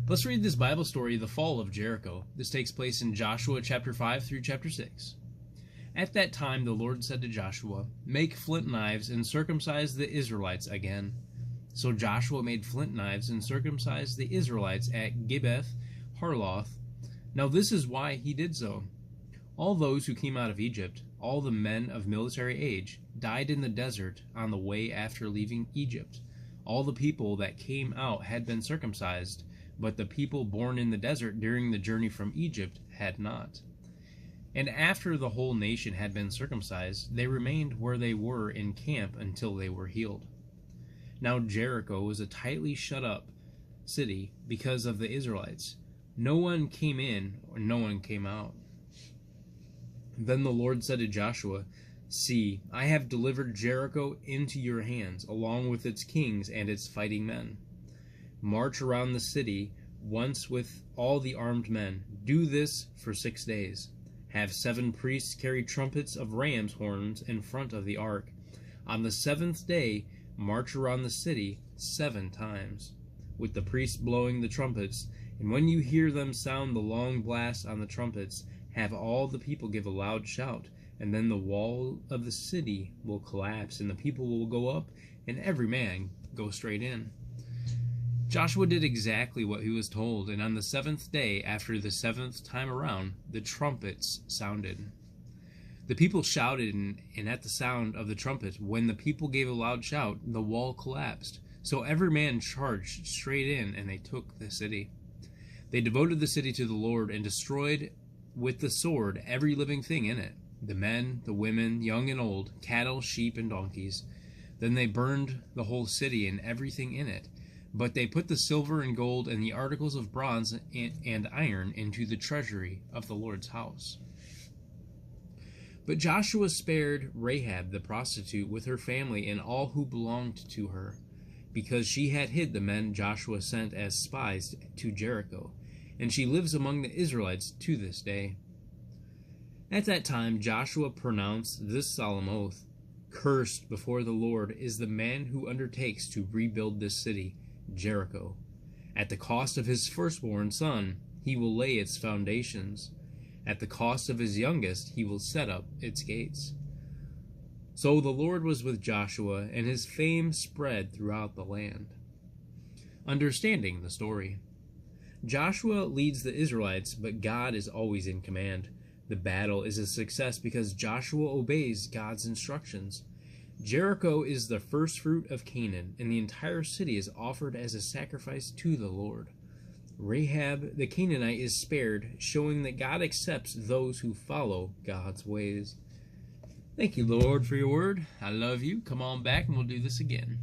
Let's read this Bible story, the fall of Jericho. This takes place in Joshua chapter 5 through chapter 6. At that time the Lord said to Joshua, "Make flint knives and circumcise the Israelites again." So Joshua made flint knives and circumcised the Israelites at Gibbeth Harloth. Now this is why he did so. All those who came out of Egypt, all the men of military age, died in the desert on the way after leaving Egypt. All the people that came out had been circumcised, but the people born in the desert during the journey from Egypt had not. And after the whole nation had been circumcised, they remained where they were in camp until they were healed. Now Jericho was a tightly shut up city because of the Israelites. No one came in or no one came out. Then the Lord said to Joshua, "See, I have delivered Jericho into your hands, along with its kings and its fighting men. March around the city once with all the armed men. Do this for 6 days. Have 7 priests carry trumpets of ram's horns in front of the ark. On the 7th day, march around the city 7 times, with the priests blowing the trumpets. And when you hear them sound the long blast on the trumpets, have all the people give a loud shout, and then the wall of the city will collapse, and the people will go up, and every man go straight in." Joshua did exactly what he was told, and on the 7th day, after the 7th time around, the trumpets sounded. The people shouted, and at the sound of the trumpet, when the people gave a loud shout, the wall collapsed. So every man charged straight in, and they took the city. They devoted the city to the Lord and destroyed with the sword every living thing in it, the men, the women, young and old, cattle, sheep, and donkeys. Then they burned the whole city and everything in it. But they put the silver and gold and the articles of bronze and iron into the treasury of the Lord's house. But Joshua spared Rahab the prostitute with her family and all who belonged to her, because she had hid the men Joshua sent as spies to Jericho, and she lives among the Israelites to this day. At that time Joshua pronounced this solemn oath: "Cursed before the Lord is the man who undertakes to rebuild this city, Jericho. At the cost of his firstborn son, he will lay its foundations. At the cost of his youngest, he will set up its gates." So the Lord was with Joshua, and his fame spread throughout the land. Understanding the story. Joshua leads the Israelites, but God is always in command. The battle is a success because Joshua obeys God's instructions. Jericho is the first fruit of Canaan, and the entire city is offered as a sacrifice to the Lord. Rahab the Canaanite is spared, showing that God accepts those who follow God's ways. Thank you, Lord, for your word. I love you. Come on back and we'll do this again.